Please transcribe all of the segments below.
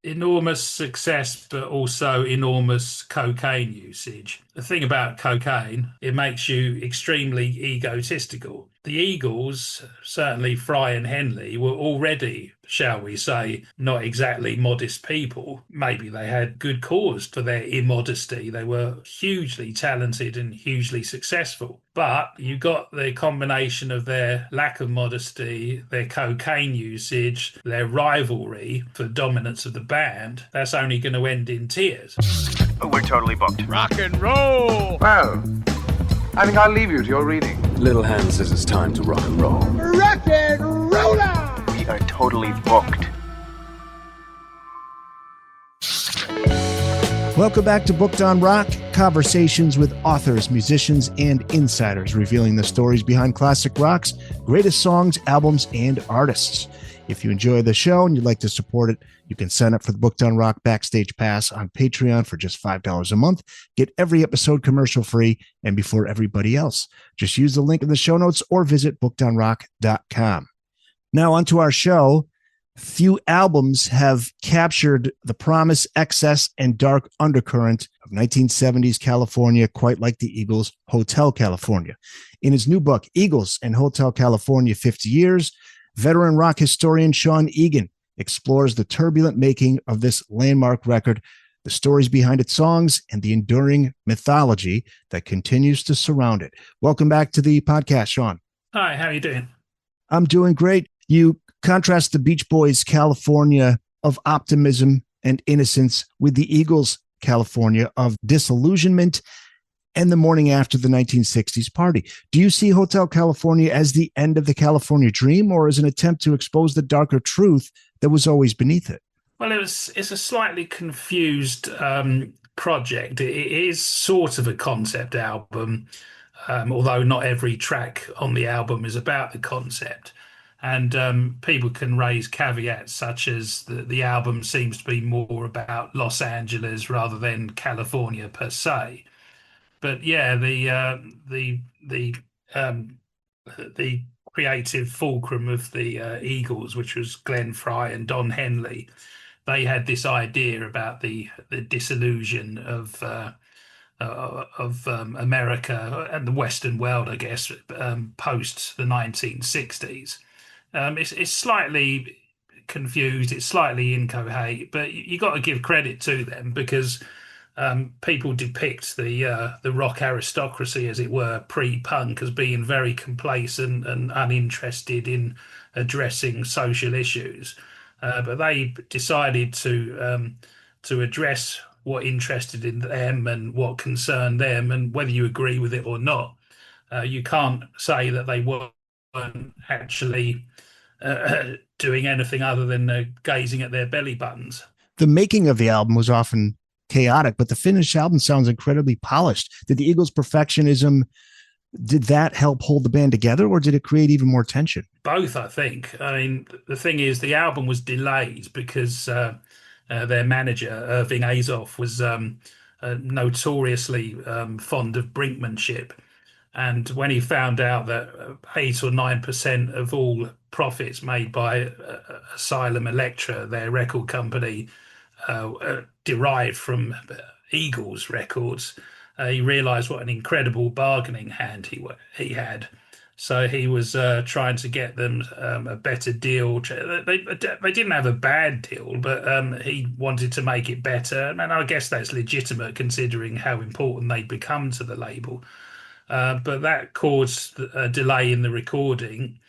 enormous success, but also enormous cocaine usage. The thing about cocaine, it makes you extremely egotistical. The Eagles, certainly Frey and Henley, were already, shall we say, not exactly modest people. Maybe they had good cause for their immodesty. They were hugely talented and hugely successful. But you got the combination of their lack of modesty, their cocaine usage, their rivalry for dominance of the band. That's only going to end in tears. We're totally booked. Rock and roll! Well, I think I'll leave you to your reading. Little Hand says it's time to rock and roll. Rock and roller! We are totally booked. Welcome back to Booked on Rock, conversations with authors, musicians, and insiders revealing the stories behind classic rock's greatest songs, albums, and artists. If you enjoy the show and you'd like to support it, you can sign up for the Booked on Rock Backstage Pass on Patreon for just $5 a month. Get every episode commercial free and before everybody else. Just use the link in the show notes or visit bookedonrock.com. Now onto our show. Few albums have captured the promise, excess, and dark undercurrent of 1970s California quite like the Eagles' Hotel California. In his new book, Eagles and Hotel California 50 Years, veteran rock historian Sean Egan explores the turbulent making of this landmark record, the stories behind its songs, and the enduring mythology that continues to surround it. Welcome back to the podcast, Sean. Hi, how are you doing? I'm doing great. You contrast the Beach Boys' California of optimism and innocence with the Eagles' California of disillusionment and the morning after the 1960s party. Do you see Hotel California as the end of the California dream or as an attempt to expose the darker truth that was always beneath it? Well, it's a slightly confused project. It is sort of a concept album, although not every track on the album is about the concept. And people can raise caveats such as the album seems to be more about Los Angeles rather than California per se. But yeah, the creative fulcrum of the Eagles, which was Glenn Frey and Don Henley, they had this idea about the disillusion of America and the Western world, I guess, post the 1960s. It's slightly confused, it's slightly incoherent, but you got to give credit to them because people depict the rock aristocracy, as it were, pre-punk, as being very complacent and uninterested in addressing social issues. But they decided to address what interested in them and what concerned them, and whether you agree with it or not, you can't say that they weren't actually doing anything other than gazing at their belly buttons. The making of the album was often chaotic, but the finished album sounds incredibly polished. Did the Eagles' perfectionism, did that help hold the band together, or did it create even more tension? Both, I think. I mean, the thing is, the album was delayed because their manager, Irving Azoff, was notoriously fond of brinkmanship. And when he found out that 8 or 9% of all profits made by Asylum Electra, their record company, derived from Eagles records, he realized what an incredible bargaining hand he had. So he was trying to get them a better deal. They didn't have a bad deal, but he wanted to make it better. And I guess that's legitimate considering how important they'd become to the label. But that caused a delay in the recording.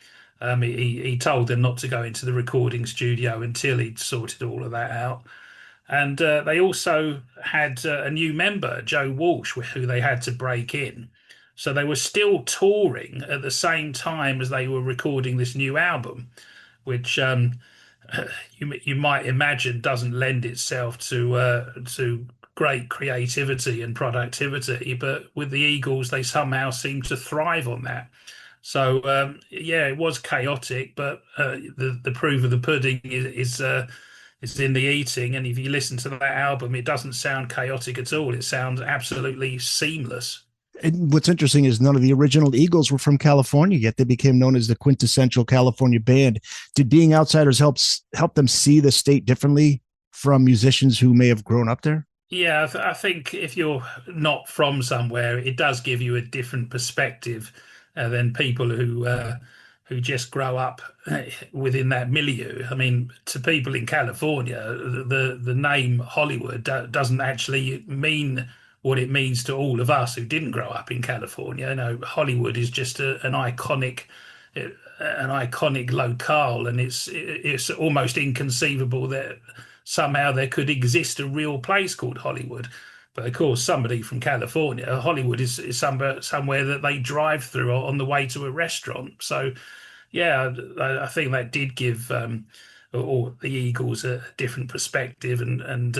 He told them not to go into the recording studio until he'd sorted all of that out. And they also had a new member, Joe Walsh, who they had to break in. So they were still touring at the same time as they were recording this new album, which you might imagine doesn't lend itself to great creativity and productivity. But with the Eagles, they somehow seem to thrive on that. So yeah, it was chaotic, but the proof of the pudding is in the eating. And if you listen to that album, it doesn't sound chaotic at all. It sounds absolutely seamless. And what's interesting is none of the original Eagles were from California, yet they became known as the quintessential California band. Did being outsiders help them see the state differently from musicians who may have grown up there? Yeah, I think if you're not from somewhere, it does give you a different perspective than people who just grow up within that milieu. I mean, to people in California, the name Hollywood doesn't actually mean what it means to all of us who didn't grow up in California. You know, Hollywood is just an iconic locale, and it's almost inconceivable that somehow there could exist a real place called Hollywood. But of course, somebody from California, Hollywood is somewhere that they drive through on the way to a restaurant. So, yeah, I think that did give or the Eagles a different perspective, and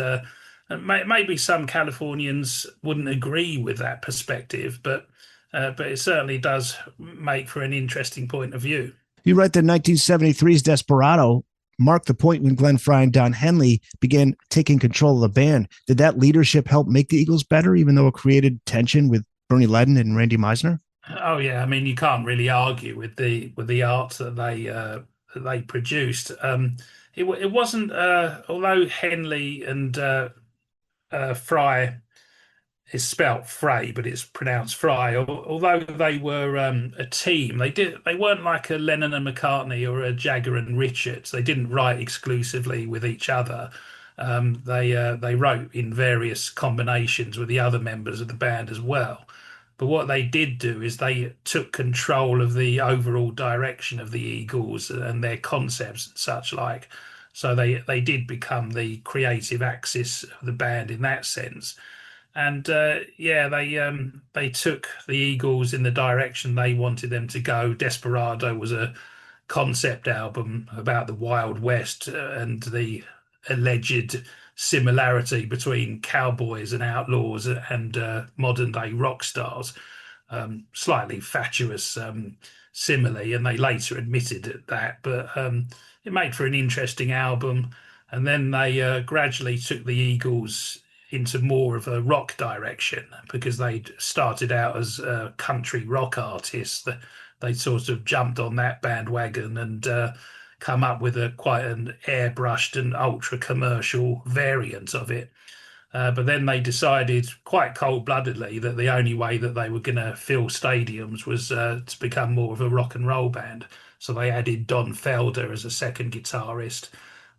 maybe some Californians wouldn't agree with that perspective, but it certainly does make for an interesting point of view. You write that 1973's Desperado marked the point when Glenn Frey and Don Henley began taking control of the band. Did that leadership help make the Eagles better, even though it created tension with Bernie Leadon and Randy Meisner? Oh yeah, I mean you can't really argue with the art that they produced. It wasn't although Henley and Frey is spelt Frey, but it's pronounced Fry. Although they were a team, they weren't like a Lennon and McCartney or a Jagger and Richards. They didn't write exclusively with each other. They wrote in various combinations with the other members of the band as well. But what they did do is they took control of the overall direction of the Eagles and their concepts and such like. So they did become the creative axis of the band in that sense. And yeah, they took the Eagles in the direction they wanted them to go. Desperado was a concept album about the Wild West and the alleged similarity between cowboys and outlaws and modern day rock stars. Slightly fatuous simile, and they later admitted that. But it made for an interesting album. And then they gradually took the Eagles into more of a rock direction because they started out as country rock artists. They sort of jumped on that bandwagon and come up with quite an airbrushed and ultra commercial variant of it. But then they decided quite cold-bloodedly that the only way that they were going to fill stadiums was to become more of a rock and roll band. So they added Don Felder as a second guitarist,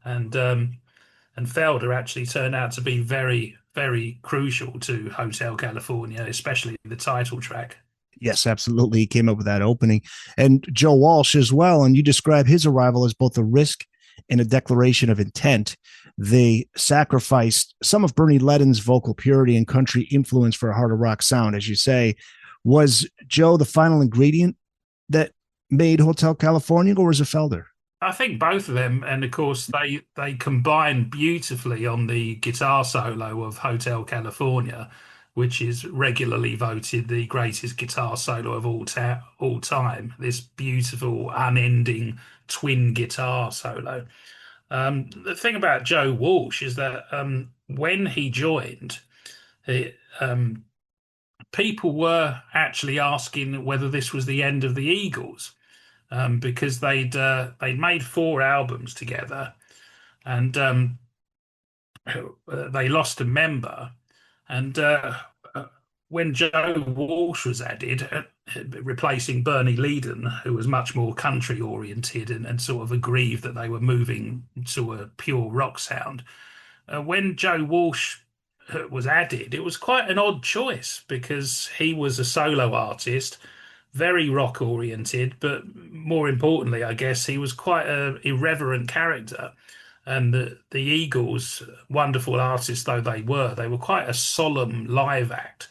and Felder actually turned out to be very, very crucial to Hotel California, especially the title track. Yes, absolutely. He came up with that opening. And Joe Walsh as well. And you describe his arrival as both a risk and a declaration of intent. They sacrificed some of Bernie Leadon's vocal purity and country influence for a harder rock sound, as you say. Was Joe the final ingredient that made Hotel California, or was it Felder? I think both of them, and of course they combine beautifully on the guitar solo of Hotel California, which is regularly voted the greatest guitar solo of all time. This beautiful, unending twin guitar solo. The thing about Joe Walsh is that when he joined, people were actually asking whether this was the end of the Eagles. Because they'd made 4 albums together, and they lost a member. And when Joe Walsh was added, replacing Bernie Leadon, who was much more country oriented and sort of aggrieved that they were moving to a pure rock sound, when Joe Walsh was added, it was quite an odd choice because he was a solo artist, very rock oriented, but more importantly, I guess he was quite an irreverent character. And the Eagles, wonderful artists though they were quite a solemn live act.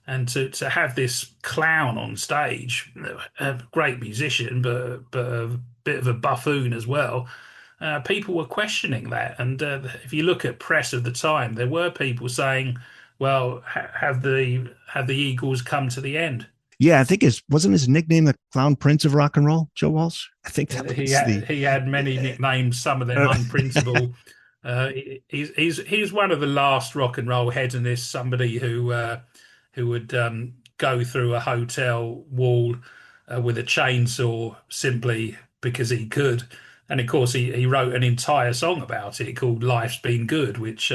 And to have this clown on stage, a great musician, but a bit of a buffoon as well, people were questioning that. And if you look at press of the time, there were people saying, well, have the Eagles come to the end? Yeah, I think wasn't his nickname the Clown Prince of Rock and Roll, Joe Walsh? I think that was he had many nicknames, some of them unprintable. He's one of the last rock and roll hedonists, somebody who would go through a hotel wall with a chainsaw simply because he could, And of course, he wrote an entire song about it called "Life's Been Good," which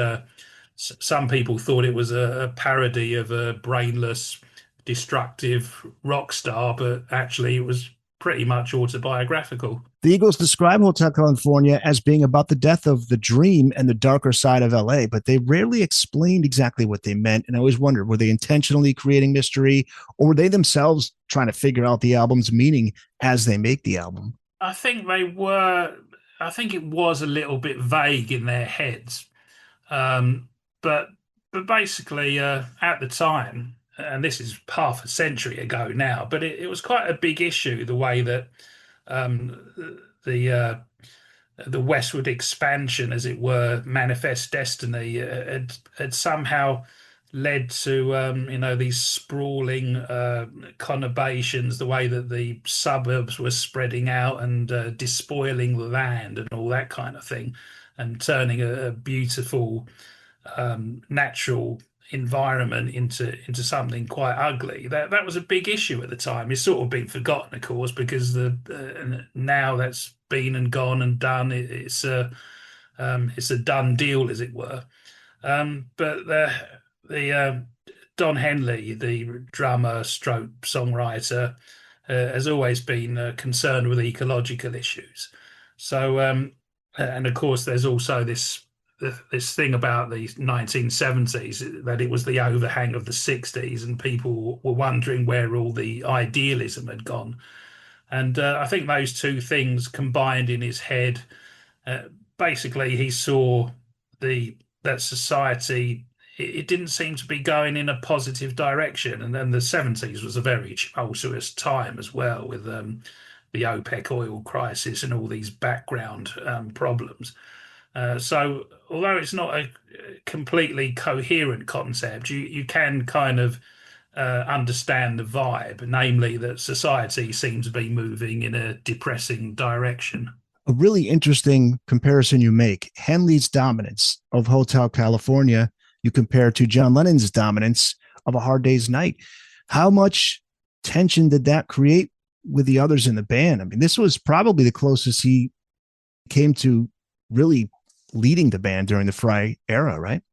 some people thought it was a parody of a brainless, destructive rock star, but actually, it was pretty much autobiographical. The Eagles describe Hotel California as being about the death of the dream and the darker side of LA, but they rarely explained exactly what they meant. And I always wondered, were they intentionally creating mystery, or were they themselves trying to figure out the album's meaning as they make the album? I think they were. I think it was a little bit vague in their heads, um, but basically at the time, and this is half a century ago now, but it was quite a big issue the way that the the westward expansion, as it were, manifest destiny had somehow led to these sprawling conurbations, the way that the suburbs were spreading out and despoiling the land and all that kind of thing, and turning a beautiful natural environment into something quite ugly. That was a big issue at the time. It's sort of been forgotten, of course, because now that's been and gone and done. It's a done deal, as it were. But the Don Henley, the drummer stroke songwriter, has always been concerned with ecological issues. So, and of course, there's also this thing about the 1970s, that it was the overhang of the 60s, and people were wondering where all the idealism had gone. And I think those two things combined in his head. Basically, he saw that society, it didn't seem to be going in a positive direction. And then the 70s was a very tumultuous time as well, with the OPEC oil crisis and all these background problems. So although it's not a completely coherent concept, you can kind of understand the vibe, namely that society seems to be moving in a depressing direction. A really interesting comparison you make: Henley's dominance of Hotel California, you compare to John Lennon's dominance of A Hard Day's Night. How much tension did that create with the others in the band? I mean, this was probably the closest he came to really leading the band during the Frey era, right?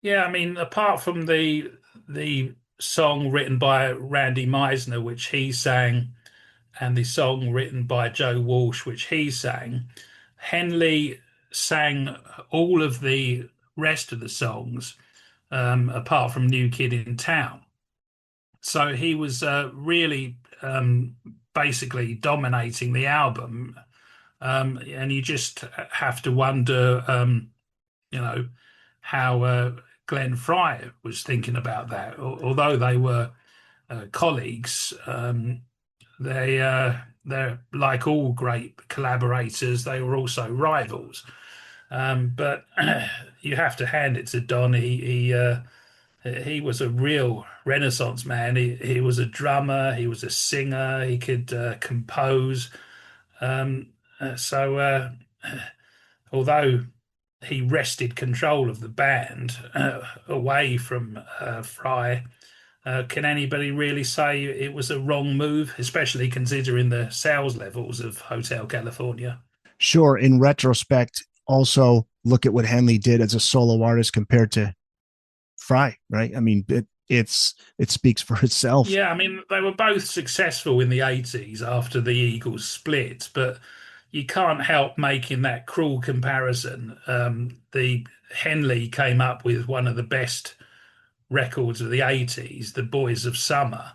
Yeah, I mean, apart from the song written by Randy Meisner, which he sang, and the song written by Joe Walsh, which he sang, Henley sang all of the rest of the songs, apart from New Kid in Town. So he was really basically dominating the album. And you just have to wonder, how Glenn Frey was thinking about that. Although they were colleagues, they're like all great collaborators. They were also rivals. But you have to hand it to Don. He was a real Renaissance man. He was a drummer. He was a singer. He could compose. So although he wrested control of the band away from Frey, can anybody really say it was a wrong move, especially considering the sales levels of Hotel California? Sure. In retrospect, also look at what Henley did as a solo artist compared to Frey, right? I mean, it speaks for itself. Yeah, I mean, they were both successful in the 80s after the Eagles split, but you can't help making that cruel comparison. The Henley came up with one of the best records of the 80s, The Boys of Summer.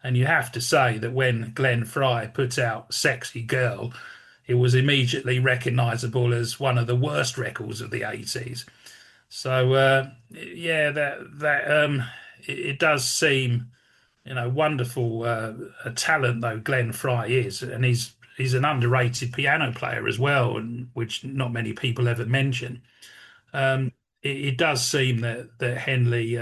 And you have to say that when Glenn Frey put out Sexy Girl, it was immediately recognizable as one of the worst records of the 80s. So, yeah, it does seem, wonderful talent, though Glenn Frey is. And he's an underrated piano player as well, and which not many people ever mention. It does seem that Henley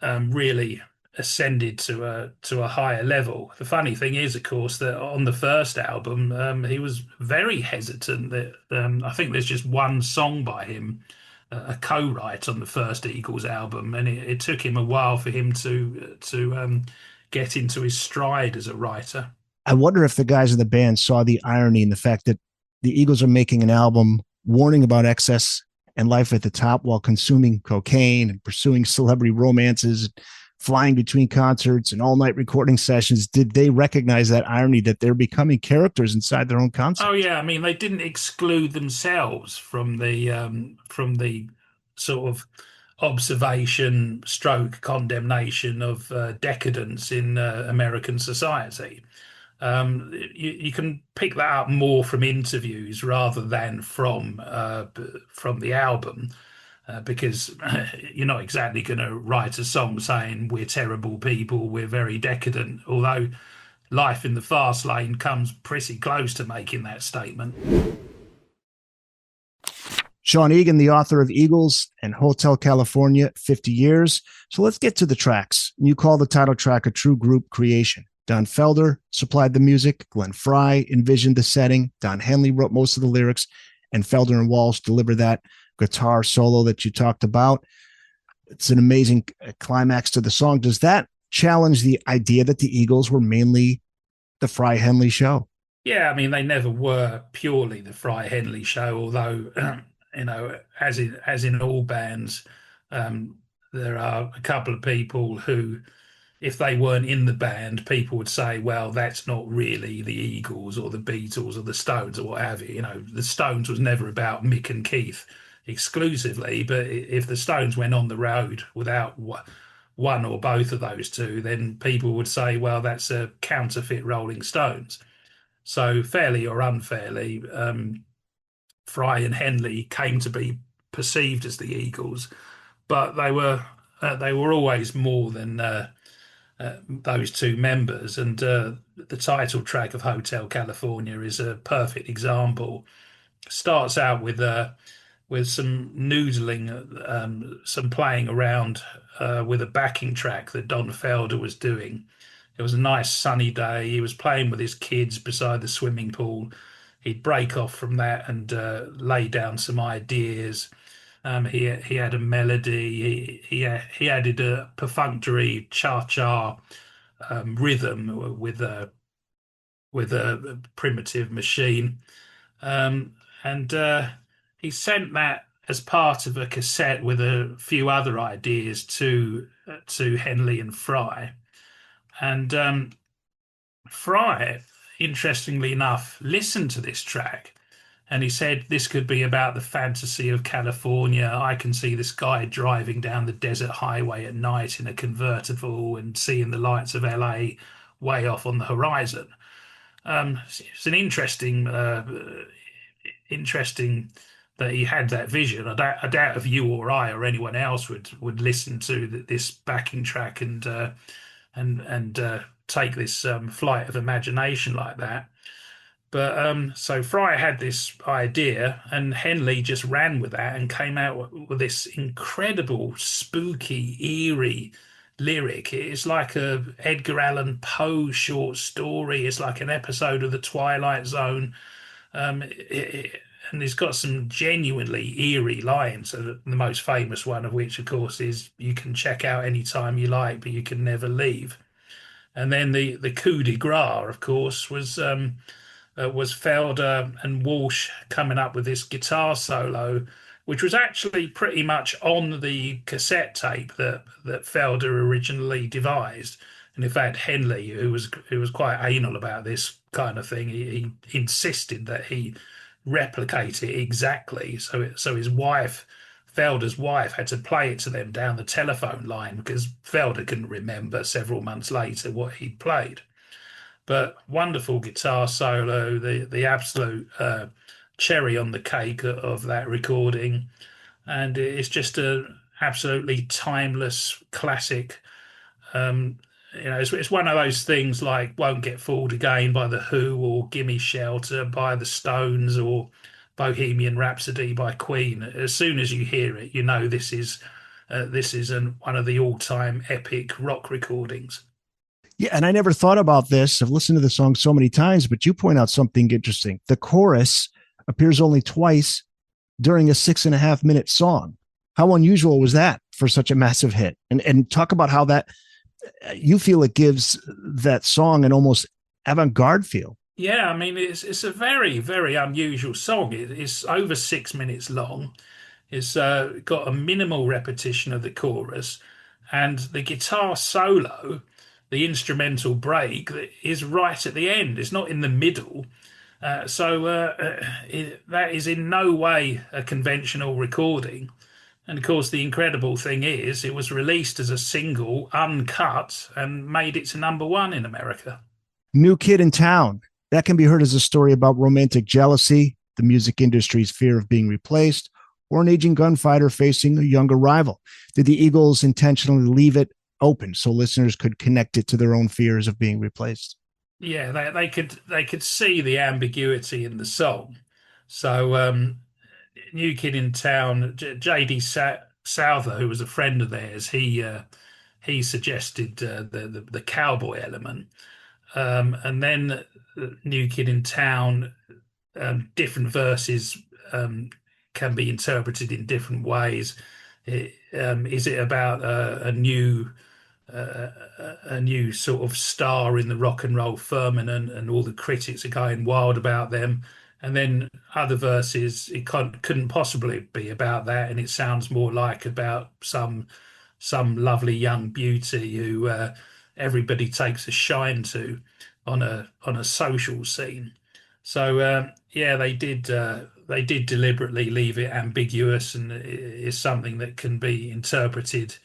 really ascended to a higher level. The funny thing is, of course, that on the first album, he was very hesitant. That I think there's just one song by him, a co-write on the first Eagles album, and it took him a while for him to get into his stride as a writer. I wonder if the guys in the band saw the irony in the fact that the Eagles are making an album warning about excess and life at the top while consuming cocaine and pursuing celebrity romances, flying between concerts and all-night recording sessions. Did they recognize that irony that they're becoming characters inside their own concept? Oh yeah, I mean they didn't exclude themselves from the sort of observation stroke condemnation of decadence in American society. You can pick that up more from interviews rather than from the album, because you're not exactly going to write a song saying we're terrible people, we're very decadent. Although Life in the Fast Lane comes pretty close to making that statement. Sean Egan, the author of Eagles and Hotel California, 50 Years. So let's get to the tracks. You call the title track a true group creation. Don Felder supplied the music. Glenn Frey envisioned the setting. Don Henley wrote most of the lyrics. And Felder and Walsh delivered that guitar solo that you talked about. It's an amazing climax to the song. Does that challenge the idea that the Eagles were mainly the Frey Henley show? Yeah, I mean, they never were purely the Frey Henley show, although, as in all bands, there are a couple of people who, if they weren't in the band, people would say, well, that's not really the Eagles or the Beatles or the Stones or what have you. The Stones was never about Mick and Keith exclusively, but if the Stones went on the road without one or both of those two, then people would say, well, that's a counterfeit Rolling Stones. So fairly or unfairly, Frey and Henley came to be perceived as the Eagles, but they were always more than those two members. And the title track of Hotel California is a perfect example. Starts out with some noodling, some playing around with a backing track that Don Felder was doing. It was a nice sunny day. He was playing with his kids beside the swimming pool. He'd break off from that and lay down some ideas. He had a melody. He added a perfunctory cha-cha rhythm with a primitive machine, and he sent that as part of a cassette with a few other ideas to Henley and Frey. And Frey, interestingly enough, listened to this track and he said, this could be about the fantasy of California. I can see this guy driving down the desert highway at night in a convertible and seeing the lights of LA way off on the horizon. It's an interesting that he had that vision. I doubt if you or I or anyone else would listen to this backing track and take this flight of imagination like that. But so Frey had this idea, and Henley just ran with that and came out with this incredible, spooky, eerie lyric. It's like a Edgar Allan Poe short story. It's like an episode of The Twilight Zone. And he's got some genuinely eerie lines. The most famous one of which, of course, is "You can check out any time you like, but you can never leave." And then the coup de grace, of course, was Felder and Walsh coming up with this guitar solo, which was actually pretty much on the cassette tape that Felder originally devised. And in fact, Henley, who was quite anal about this kind of thing, he insisted that he replicate it exactly. So his wife, Felder's wife, had to play it to them down the telephone line because Felder couldn't remember several months later what he'd played. But wonderful guitar solo, the absolute cherry on the cake of that recording. And it's just an absolutely timeless classic. It's one of those things like Won't Get Fooled Again by The Who, or Gimme Shelter by the Stones, or Bohemian Rhapsody by Queen. As soon as you hear it, you know this is one of the all-time epic rock recordings. Yeah, and I never thought about this. I've listened to the song so many times, but you point out something interesting. The chorus appears only twice during a 6.5 minute song. How unusual was that for such a massive hit? And talk about how that you feel it gives that song an almost avant-garde feel. Yeah, I mean it's a very very unusual song. It's over 6 minutes long. It's got a minimal repetition of the chorus, and the guitar solo, the instrumental break, is right at the end. It's not in the middle. That is in no way a conventional recording. And of course, the incredible thing is, it was released as a single, uncut, and made it to number one in America. New Kid in Town. That can be heard as a story about romantic jealousy, the music industry's fear of being replaced, or an aging gunfighter facing a younger rival. Did the Eagles intentionally leave it open so listeners could connect it to their own fears of being replaced? Yeah, they could see the ambiguity in the song. So New Kid in Town, JD Souther, who was a friend of theirs, he suggested the cowboy element, and then New Kid in Town, different verses can be interpreted in different ways. Is it about a new sort of star in the rock and roll firmament, and all the critics are going wild about them? And then other verses, it couldn't possibly be about that, and it sounds more like about some lovely young beauty who everybody takes a shine to on a social scene. So yeah, they did deliberately leave it ambiguous, and it is something that can be interpreted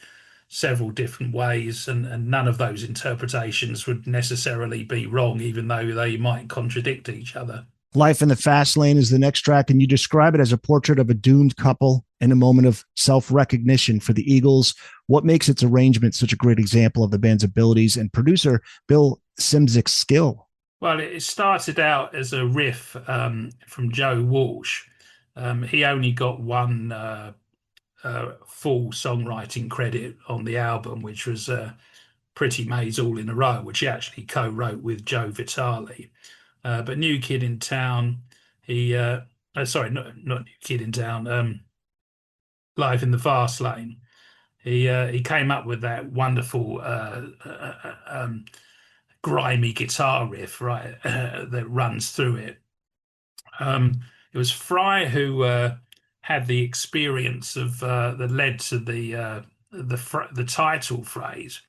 several different ways, and none of those interpretations would necessarily be wrong, even though they might contradict each other. Life in the Fast Lane is the next track, and you describe it as a portrait of a doomed couple in a moment of self-recognition for the Eagles. What makes its arrangement such a great example of the band's abilities and producer Bill Szymczyk's skill? Well, it started out as a riff from Joe Walsh. He only got one full songwriting credit on the album, which was Pretty Maids All in a Row, which he actually co-wrote with Joe Vitale. But New Kid in Town, sorry, not New Kid in Town, Life in the Fast Lane. He came up with that wonderful grimy guitar riff, right, that runs through it. It was Frey who had the experience of that led to the title phrase,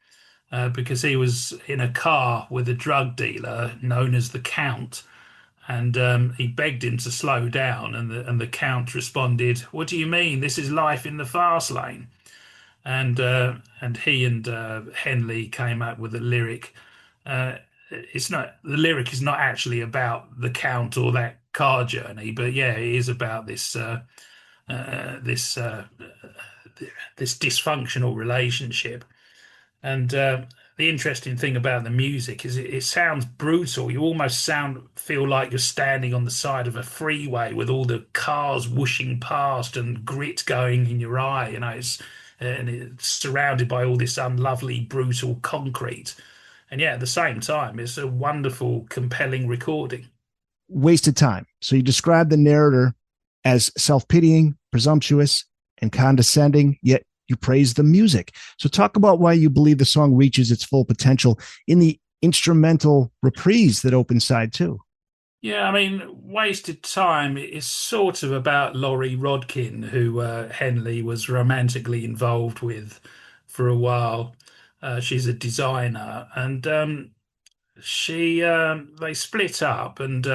because he was in a car with a drug dealer known as the Count, and he begged him to slow down, and the Count responded, "What do you mean? This is life in the fast lane." And he and Henley came up with a lyric. It's not The lyric is not actually about the Count or that car journey, but yeah, it is about this dysfunctional relationship. And the interesting thing about the music is it sounds brutal. You almost feel like you're standing on the side of a freeway with all the cars whooshing past and grit going in your eye. And it's surrounded by all this unlovely, brutal concrete. And yeah, at the same time, it's a wonderful, compelling recording. Wasted time. So you describe the narrator as self-pitying, presumptuous, and condescending, yet you praise the music. So talk about why you believe the song reaches its full potential in the instrumental reprise that opens side two. Yeah, I mean, Wasted Time is sort of about Laurie Rodkin, who Henley was romantically involved with for a while. She's a designer, and they split up, and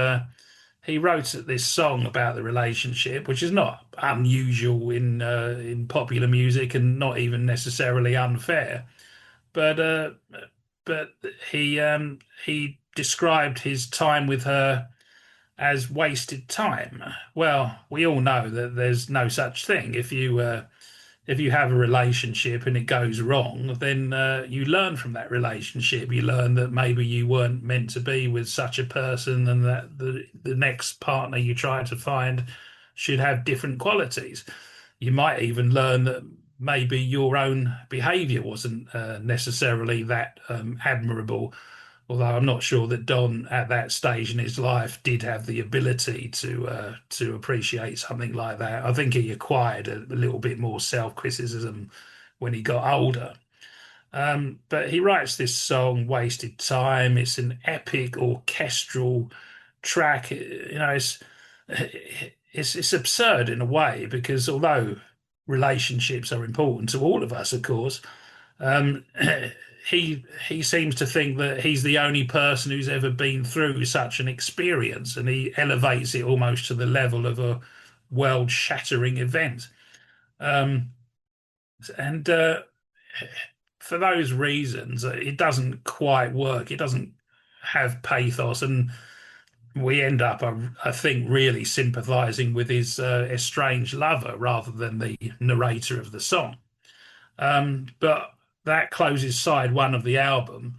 he wrote this song about the relationship, which is not unusual in popular music, and not even necessarily unfair. But but he described his time with her as wasted time. Well, we all know that there's no such thing. If you have a relationship and it goes wrong, then you learn from that relationship. You learn that maybe you weren't meant to be with such a person, and that the next partner you try to find should have different qualities. You might even learn that maybe your own behavior wasn't necessarily that admirable. Although I'm not sure that Don, at that stage in his life, did have the ability to appreciate something like that. I think he acquired a little bit more self-criticism when he got older. But he writes this song, Wasted Time. It's an epic orchestral track, it's absurd in a way, because although relationships are important to all of us, of course, um, he seems to think that he's the only person who's ever been through such an experience, and he elevates it almost to the level of a world-shattering event. Um, and for those reasons, it doesn't quite work. It doesn't have pathos, and we end up, I think, really sympathizing with his estranged lover rather than the narrator of the song. But that closes side one of the album.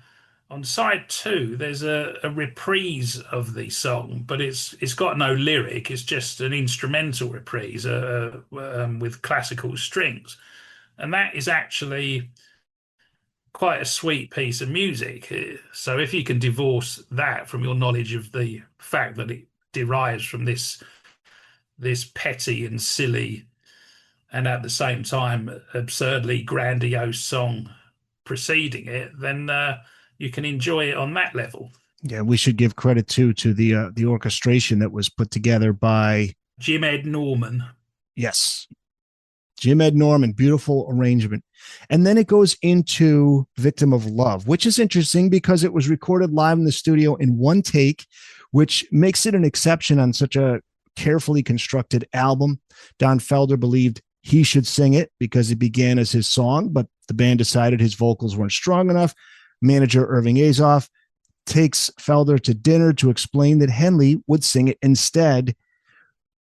On side two, there's a reprise of the song, but it's got no lyric. It's just an instrumental reprise with classical strings, and that is actually quite a sweet piece of music. So if you can divorce that from your knowledge of the fact that it derives from this petty and silly, and at the same time absurdly grandiose song preceding it, then you can enjoy it on that level. Yeah, we should give credit too to the orchestration that was put together by Jim Ed Norman. Yes, Jim Ed Norman, beautiful arrangement. And then it goes into Victim of Love, which is interesting because it was recorded live in the studio in one take, which makes it an exception on such a carefully constructed album. Don Felder believed he should sing it because it began as his song, but the band decided his vocals weren't strong enough. Manager Irving Azoff takes Felder to dinner to explain that Henley would sing it instead.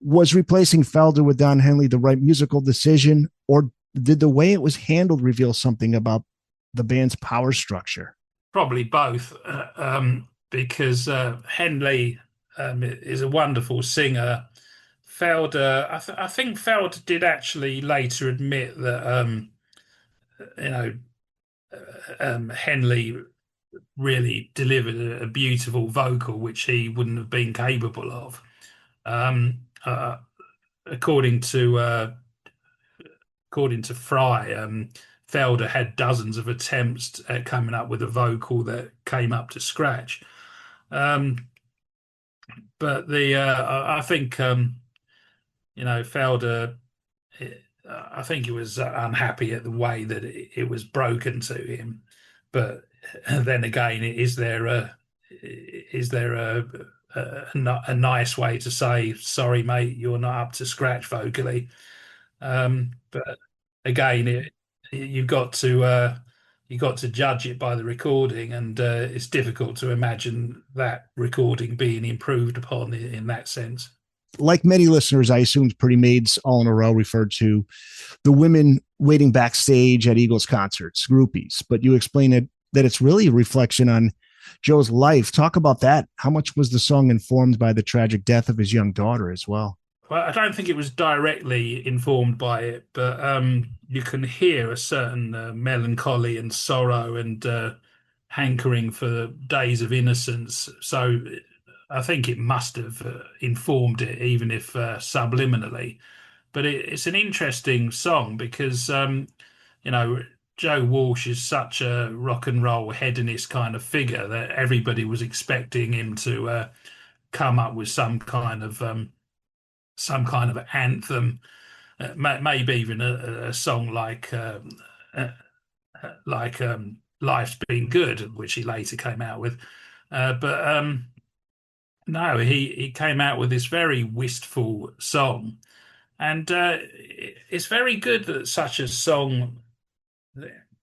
Was replacing Felder with Don Henley the right musical decision, or did the way it was handled reveal something about the band's power structure? Probably both, because Henley is a wonderful singer. Felder, I think Felder did actually later admit that, Henley really delivered a beautiful vocal, which he wouldn't have been capable of. According to Frey, Felder had dozens of attempts at coming up with a vocal that came up to scratch. But I think Felder, I think he was unhappy at the way that it was broken to him. But then again, is there a nice way to say, sorry, mate, you're not up to scratch vocally? But again, you've got to judge it by the recording, and it's difficult to imagine that recording being improved upon in that sense. Like many listeners, I assume Pretty Maids all in a row referred to the women waiting backstage at Eagles concerts, groupies, but you explain that it's really a reflection on Joe's life. Talk about that. How much was the song informed by the tragic death of his young daughter as well? Well, I don't think it was directly informed by it, but you can hear a certain melancholy and sorrow and hankering for days of innocence. So I think it must have informed it, even if subliminally. But it's an interesting song because, Joe Walsh is such a rock and roll hedonist kind of figure that everybody was expecting him to come up with some kind of anthem, maybe even a song like "Life's Been Good," which he later came out with. But no, he came out with this very wistful song, and it's very good that such a song,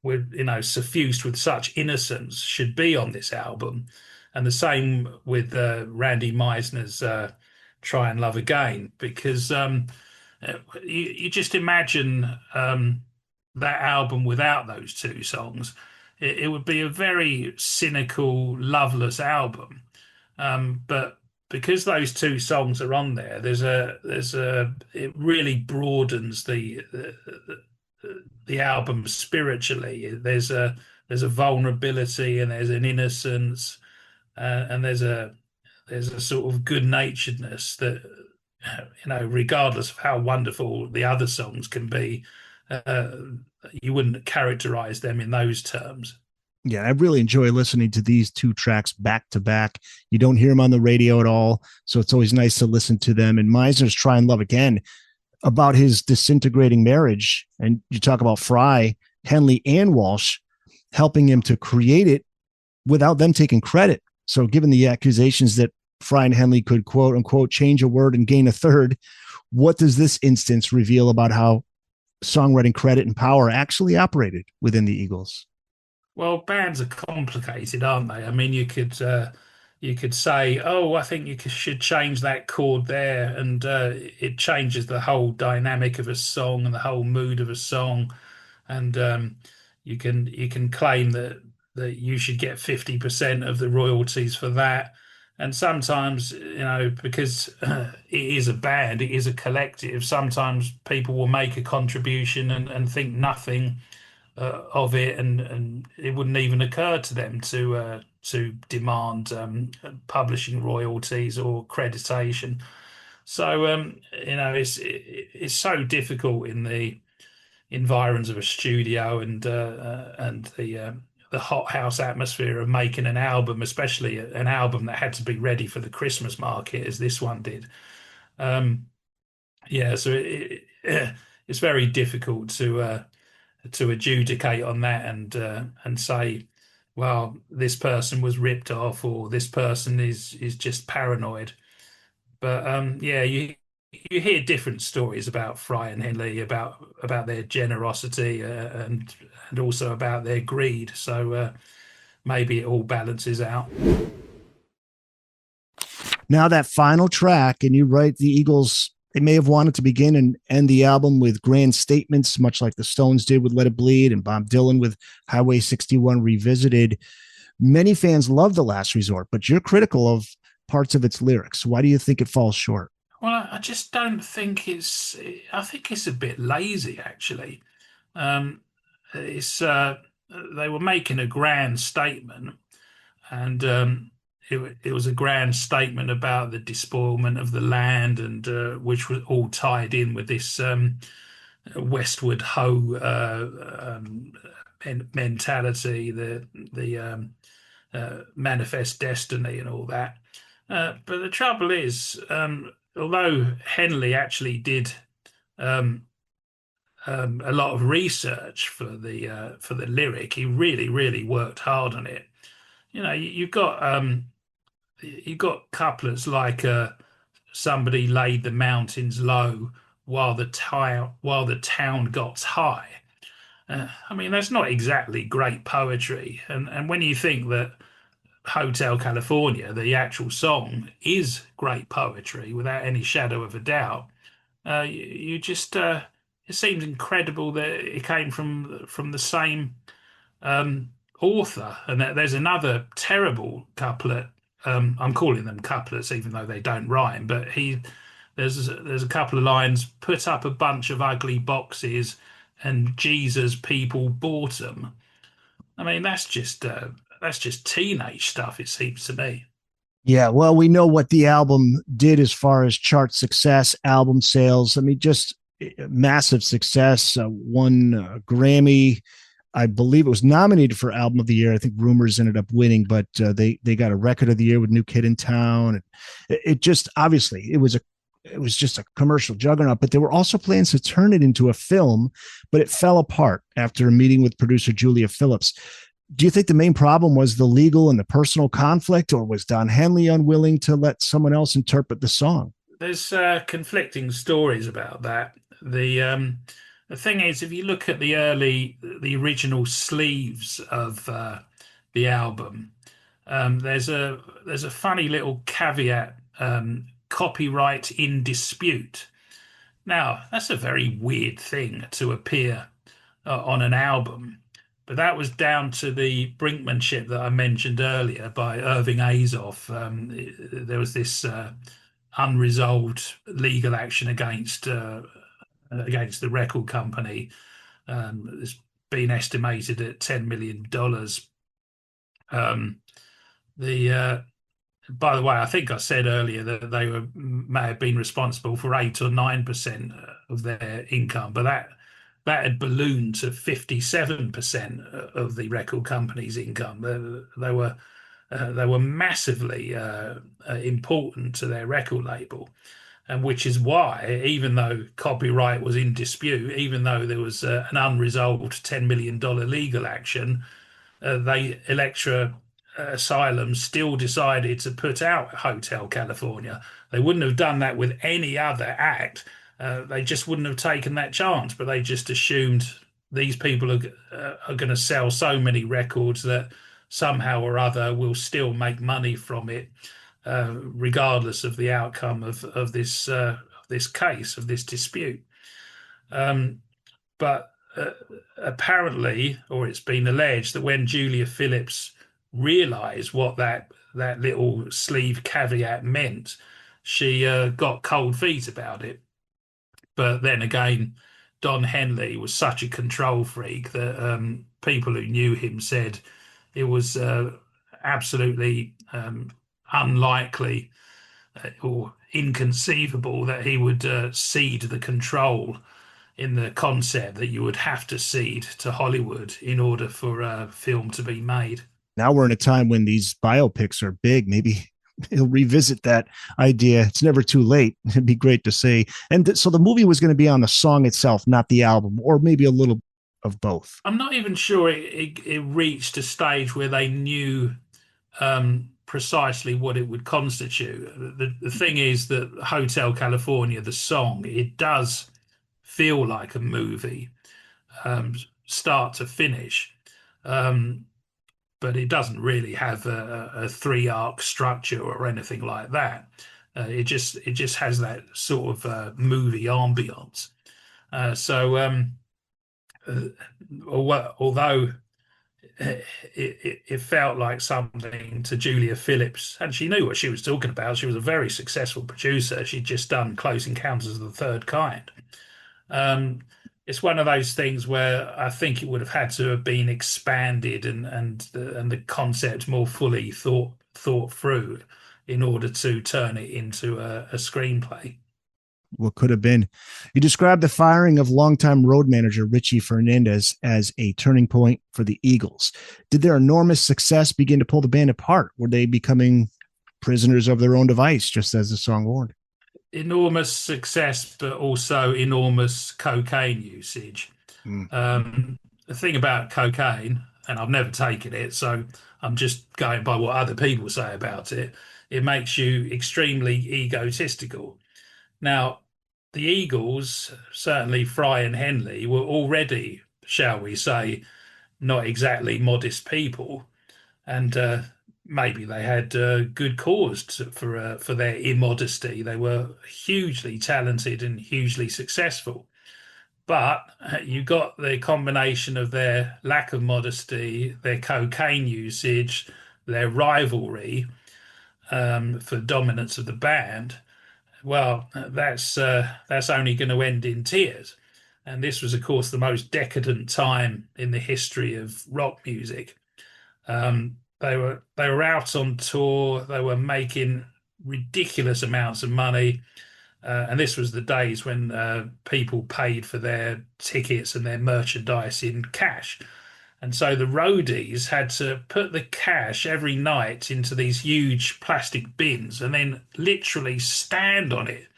with suffused with such innocence, should be on this album. And the same with Randy Meisner's "Try and Love Again," because you just imagine that album without those two songs. It would be a very cynical, loveless album. But because those two songs are on there, it really broadens the album spiritually. There's a vulnerability, and there's an innocence, and there's a sort of good-naturedness that, regardless of how wonderful the other songs can be, you wouldn't characterize them in those terms. Yeah, I really enjoy listening to these two tracks back to back. You don't hear them on the radio at all, so it's always nice to listen to them. And Meisner's Try and Love Again, about his disintegrating marriage. And you talk about Frey, Henley, and Walsh helping him to create it without them taking credit. So given the accusations that Frey and Henley could quote unquote change a word and gain a third, what does this instance reveal about how songwriting credit and power actually operated within the Eagles? Well, bands are complicated, aren't they? I mean, you could say, "Oh, I think should change that chord there," and it changes the whole dynamic of a song and the whole mood of a song. And you can claim that you should get 50% of the royalties for that. And sometimes, because it is a band, it is a collective. Sometimes people will make a contribution and think nothing of it, and it wouldn't even occur to them to demand publishing royalties or accreditation. So it's so difficult in the environs of a studio and the hothouse atmosphere of making an album, especially an album that had to be ready for the Christmas market as this one did. Yeah, so it's very difficult to adjudicate on that and say, well, this person was ripped off or this person is just paranoid. But yeah, you hear different stories about Frey and Henley about their generosity and also about their greed. So maybe it all balances out. Now that final track, and you write the Eagles, they may have wanted to begin and end the album with grand statements, much like the Stones did with Let It Bleed and Bob Dylan with Highway 61 Revisited. Many fans love The Last Resort, but you're critical of parts of its lyrics. Why do you think it falls short? Well, I just don't think I think it's a bit lazy, actually. It's They were making a grand statement, and it was a grand statement about the despoilment of the land, and which was all tied in with this westward ho mentality, the manifest destiny, and all that. But the trouble is, although Henley actually did a lot of research for the lyric, he really worked hard on it. You've got couplets like somebody laid the mountains low while the town got high. I mean, that's not exactly great poetry. And when you think that Hotel California, the actual song, is great poetry without any shadow of a doubt, you just it seems incredible that it came from the same author. And that there's another terrible couplet. I'm calling them couplets even though they don't rhyme, but there's a couple of lines: put up a bunch of ugly boxes and Jesus people bought them. I mean, that's just teenage stuff, it seems to me. Yeah, well, we know what the album did as far as chart success, album sales. I mean, just massive success. Won a Grammy. I believe it was nominated for Album of the Year. I think Rumors ended up winning, but they got a Record of the Year with New Kid in Town. It just obviously it was just a commercial juggernaut. But there were also plans to turn it into a film, but it fell apart after a meeting with producer Julia Phillips. Do you think the main problem was the legal and the personal conflict, or was Don Henley unwilling to let someone else interpret the song? There's conflicting stories about that. The thing is, if you look at the original sleeves of the album, there's a funny little caveat: copyright in dispute. Now, that's a very weird thing to appear on an album. But that was down to the brinkmanship that I mentioned earlier by Irving Azoff. There was this unresolved legal action against the record company. It's been estimated at $10 million. By the way, I think I said earlier that may have been responsible for 8 or 9% of their income, but that had ballooned to 57% of the record company's income. They were massively important to their record label, and which is why, even though copyright was in dispute, even though there was an unresolved $10 million legal action, Elektra Asylum still decided to put out Hotel California. They wouldn't have done that with any other act. They just wouldn't have taken that chance, but they just assumed these people are going to sell so many records that somehow or other we'll still make money from it, regardless of the outcome of this case, of this dispute. But apparently, or it's been alleged, that when Julia Phillips realised what that little sleeve caveat meant, she got cold feet about it. But then again, Don Henley was such a control freak that people who knew him said it was absolutely unlikely or inconceivable that he would cede the control in the concept that you would have to cede to Hollywood in order for a film to be made. Now we're in a time when these biopics are big. Maybe he'll revisit that idea. It's never too late. It'd be great to see. And so the movie was going to be on the song itself, not the album, or maybe a little of both. I'm not even sure it reached a stage where they knew precisely what it would constitute. The thing is that Hotel California, the song, it does feel like a movie, start to finish, but it doesn't really have a three-arc structure or anything like that. It just has that sort of movie ambience. Although it felt like something to Julia Phillips, and she knew what she was talking about. She was a very successful producer. She'd just done Close Encounters of the Third Kind. It's one of those things where I think it would have had to have been expanded and the concept more fully thought through in order to turn it into a screenplay. What could have been. You described the firing of longtime road manager Richie Fernandez as a turning point for the Eagles. Did their enormous success begin to pull the band apart? Were they becoming prisoners of their own device, just as the song warned? Enormous success, but also enormous cocaine usage. The thing about cocaine, and I've never taken it, so I'm just going by what other people say about it, it makes you extremely egotistical. Now, the Eagles, certainly Frey and Henley, were already, shall we say, not exactly modest people, and maybe they had good cause for their immodesty. They were hugely talented and hugely successful, but you got the combination of their lack of modesty, their cocaine usage, their rivalry for dominance of the band. Well, that's only going to end in tears. And this was, of course, the most decadent time in the history of rock music. They were out on tour. They were making ridiculous amounts of money, and this was the days when people paid for their tickets and their merchandise in cash. And so the roadies had to put the cash every night into these huge plastic bins and then literally stand on it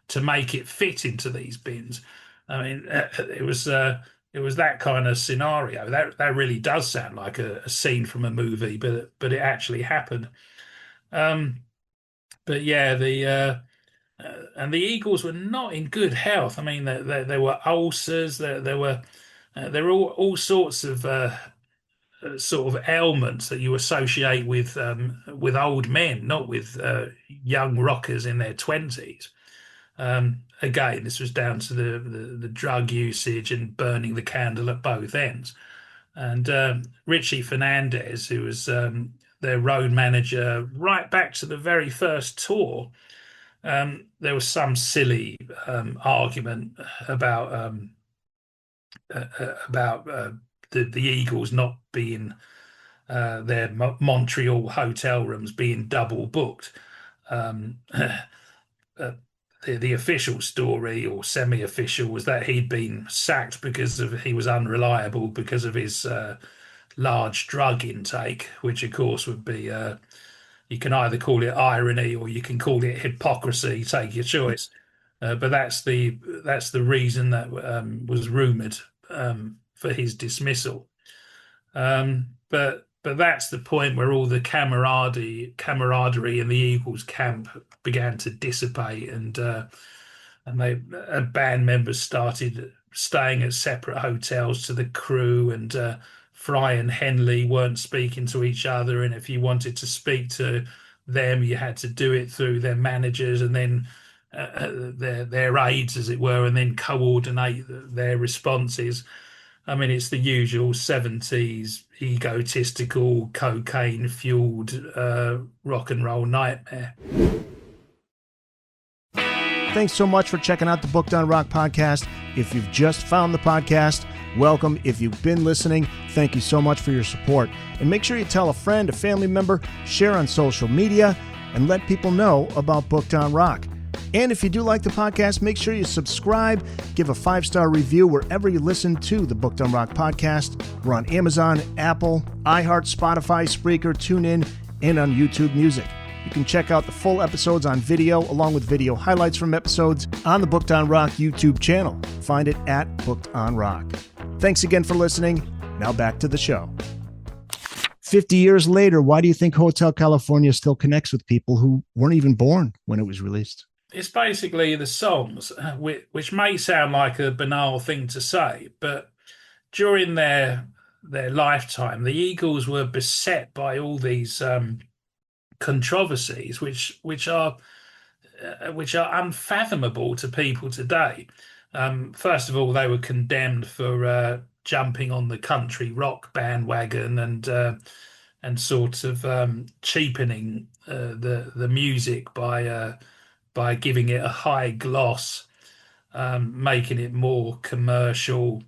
to make it fit into these bins. I mean, it was that kind of scenario. That really does sound like a scene from a movie, but it actually happened. But yeah, and the Eagles were not in good health. I mean, there were ulcers. There were all sorts of sort of ailments that you associate with old men, not with young rockers in their 20s. Again, this was down to the drug usage and burning the candle at both ends. And Richie Fernandez, who was their road manager right back to the very first tour, there was some silly argument about the Eagles not being their Montreal hotel rooms being double booked. the official story or semi-official was that he'd been sacked because he was unreliable because of his large drug intake, which of course would be you can either call it irony or you can call it hypocrisy. Take your choice. But that's the reason that was rumored for his dismissal. But that's the point where all the camaraderie in the Eagles camp began to dissipate, and band members started staying at separate hotels to the crew, and Frey and Henley weren't speaking to each other, and if you wanted to speak to them, you had to do it through their managers and then their aides, as it were, and then coordinate their responses. I mean, it's the usual 70s egotistical, cocaine-fueled rock and roll nightmare. Thanks so much for checking out the Booked on Rock podcast. If you've just found the podcast, welcome. If you've been listening, thank you so much for your support. And make sure you tell a friend, a family member, share on social media, and let people know about Booked on Rock. And if you do like the podcast, make sure you subscribe, give a 5-star review wherever you listen to the Booked on Rock podcast. We're on Amazon, Apple, iHeart, Spotify, Spreaker, TuneIn, and on YouTube Music. You can check out the full episodes on video, along with video highlights from episodes on the Booked on Rock YouTube channel. Find it at Booked on Rock. Thanks again for listening. Now back to the show. 50 years later, why do you think Hotel California still connects with people who weren't even born when it was released? It's basically the songs, which may sound like a banal thing to say, but during their lifetime, the Eagles were beset by all these controversies, which are unfathomable to people today. First of all, they were condemned for jumping on the country rock bandwagon and sort of cheapening the music by giving it a high gloss, making it more commercial.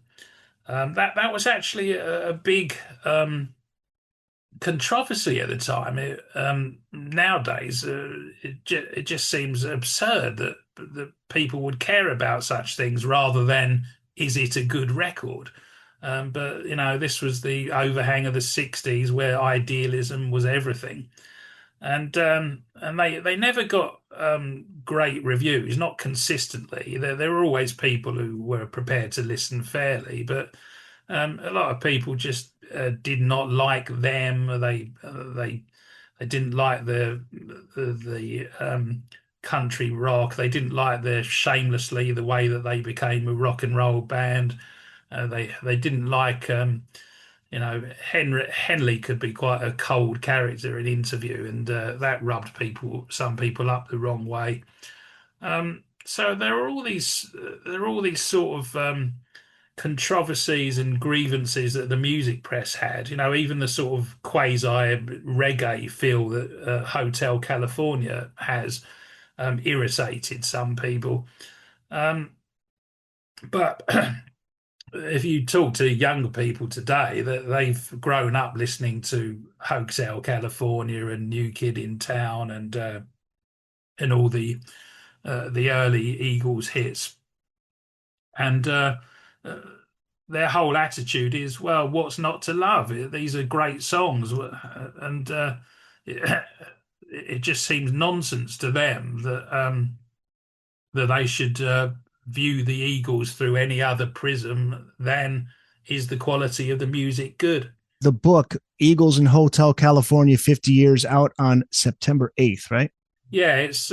That was actually a big controversy at the time. Nowadays, it just seems absurd that people would care about such things rather than is it a good record. But this was the overhang of the 60s where idealism was everything. And they never got great reviews, not consistently. There were always people who were prepared to listen fairly, but a lot of people just did not like them. They didn't like the country rock. They didn't like shamelessly the way that they became a rock and roll band. They didn't like. Henley could be quite a cold character in interview, and that rubbed some people up the wrong way. So there are all these sort of controversies and grievances that the music press had. Even the sort of quasi reggae feel that Hotel California has irritated some people, but. If you talk to younger people today, that they've grown up listening to Hotel California and New Kid in Town and all the early Eagles hits, and their whole attitude is, well, what's not to love? These are great songs, and it just seems nonsense to them that they should view the Eagles through any other prism than is the quality of the music good. The book, Eagles in Hotel California, 50 Years, out on September 8th, right? Yeah, it's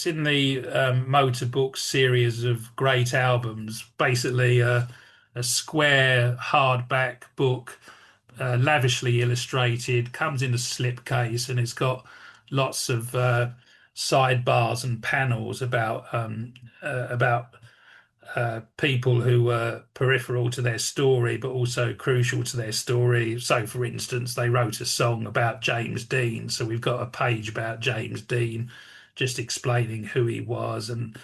in the Motor Books series of great albums. Basically, a square hardback book, lavishly illustrated, comes in a slipcase, and it's got lots of sidebars and panels about people who were peripheral to their story, but also crucial to their story. So, for instance, they wrote a song about James Dean. So we've got a page about James Dean, just explaining who he was, and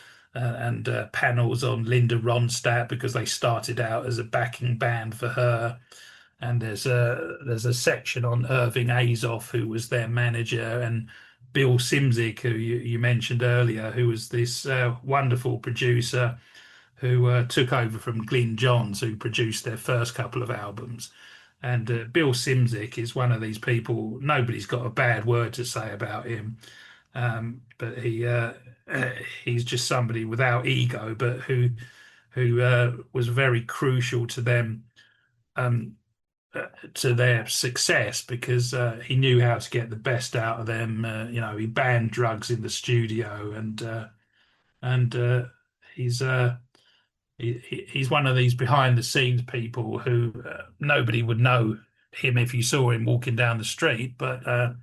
panels on Linda Ronstadt because they started out as a backing band for her. And there's a section on Irving Azoff, who was their manager, and Bill Simzik, who you mentioned earlier, who was this wonderful producer who took over from Glyn Johns, who produced their first couple of albums. And Bill Simzik is one of these people, nobody's got a bad word to say about him. But he's just somebody without ego, but who was very crucial to them, to their success, because he knew how to get the best out of them. He banned drugs in the studio, and he's one of these behind the scenes people who nobody would know him if you saw him walking down the street, but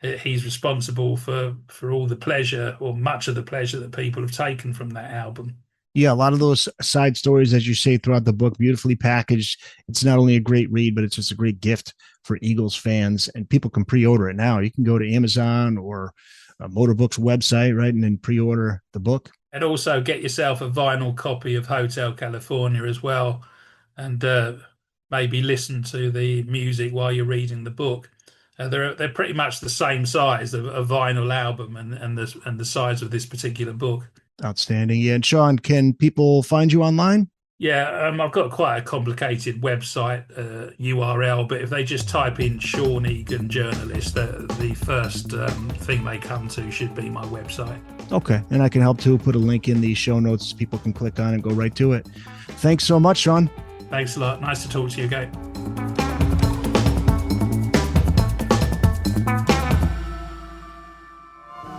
he's responsible for all the pleasure, or much of the pleasure, that people have taken from that album. Yeah, a lot of those side stories, as you say, throughout the book, beautifully packaged. It's not only a great read, but it's just a great gift for Eagles fans, and people can pre-order it now. You can go to Amazon or Motorbook's website, right, and then pre-order the book. And also get yourself a vinyl copy of Hotel California as well, and maybe listen to the music while you're reading the book. They're pretty much the same size of a vinyl album and the size of this particular book. Outstanding. Yeah, and Sean, can people find you online? Yeah, I've got quite a complicated website URL, but if they just type in Sean Egan journalist, the first thing they come to should be my website. Okay, and I can help too. Put a link in the show notes. People can click on and go right to it. Thanks so much, Sean. Thanks a lot. Nice to talk to you again.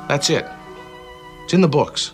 That's it. It's in the books.